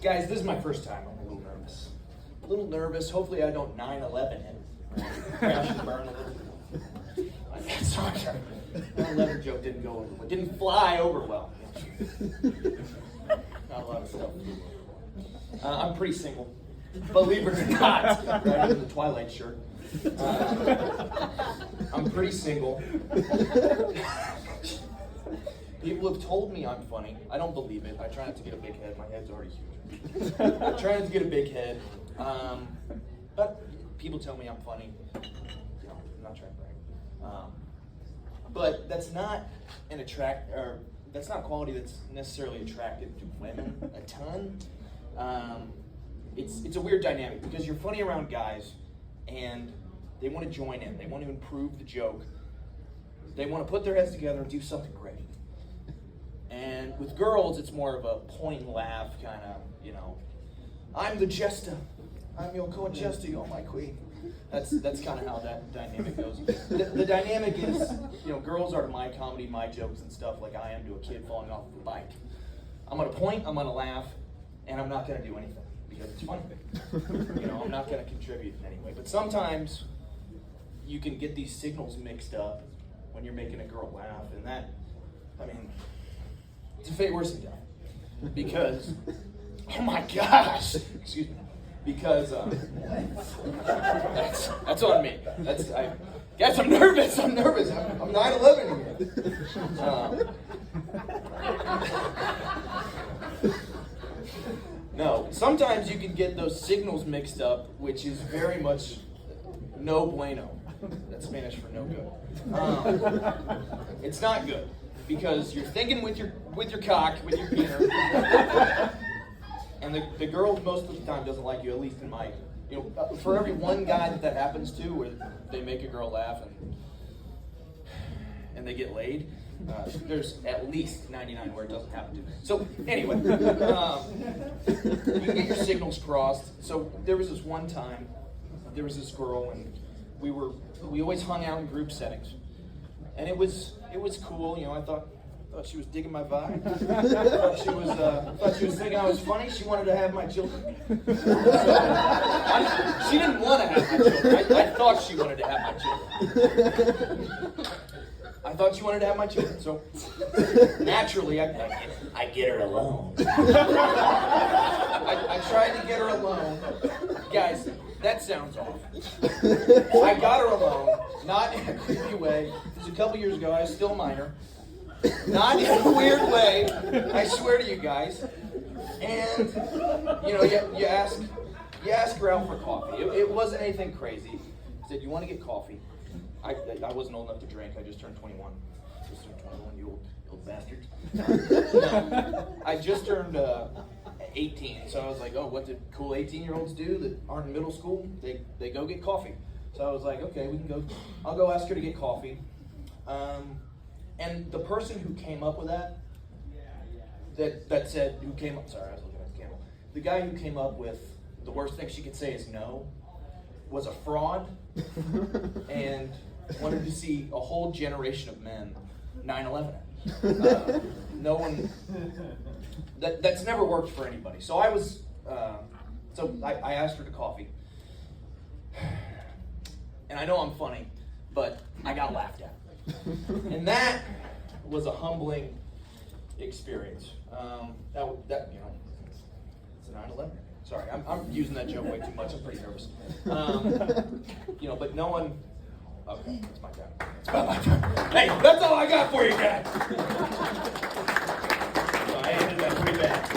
Guys, this is my first time. I'm a little nervous. A little nervous. Hopefully I don't 9/11 it. Crash and burn a little. Sorry. 9/11 joke didn't go over well. Didn't fly over well. Not a lot of stuff. I'm pretty single. Believe it or not. Right in the Twilight shirt. I'm pretty single. People have told me I'm funny. I don't believe it. I try not to get a big head. My head's already huge. I try not to get a big head. But people tell me I'm funny. You know, I'm not trying to brag. But that's not that's not quality that's necessarily attractive to women a ton. It's a weird dynamic because you're funny around guys and they want to join in. They want to improve the joke. They want to put their heads together and do something great. And with girls, it's more of a point and laugh kind of, you know, I'm the jester. I'm your court jester, you're my queen. That's kind of how that dynamic goes. The dynamic is, you know, girls are to my comedy, my jokes and stuff like I am to a kid falling off of a bike. I'm going to point, I'm going to laugh, and I'm not going to do anything because it's funny. You know, I'm not going to contribute in any way. But sometimes you can get these signals mixed up when you're making a girl laugh, and that, I mean, it's a fate worse than death. Because, oh my gosh, excuse me. Because that's on me. Guys, I'm nervous. I'm 9/11 here. No, sometimes you can get those signals mixed up, which is very much no bueno. That's Spanish for no good. It's not good because you're thinking with your cock, with your penis. And the girl most of the time doesn't like you, at least in my, you know, for every one guy that happens to, where they make a girl laugh and they get laid, there's at least 99 where it doesn't happen to. So anyway, you get your signals crossed. So there was this one time, there was this girl, and we always hung out in group settings, and it was cool. You know, I thought she was digging my vibe. thought she was thinking I was funny. She wanted to have my children. She didn't want to have my children. I thought she wanted to have my children. So naturally, I get her alone. I tried to get her alone. Guys, that sounds awful. I got her alone, not in a creepy way. It was a couple years ago. I was still a minor. Not in a weird way, I swear to you guys. And you know, you ask her out for coffee. It wasn't anything crazy. I said, "You want to get coffee?" I wasn't old enough to drink. I just turned 21. Just turned 21, you old bastard. No, I just turned 18. So I was like, "Oh, what do cool 18-year-olds do that aren't in middle school? They go get coffee." So I was like, "Okay, we can go. I'll go ask her to get coffee." And the person who came up with that said, who came up, sorry, I was looking at the camera. The guy who came up with the worst thing she could say is no, was a fraud, and wanted to see a whole generation of men 9/11. No one, that's never worked for anybody. So I asked her to coffee. And I know I'm funny, but I got laughed at. And that was a humbling experience. That you know, it's a 9/11. Sorry, I'm using that joke way too much. I'm pretty nervous. You know, but no one. Okay, it's my time. It's about my time. Hey, that's all I got for you guys. I ended that pretty bad.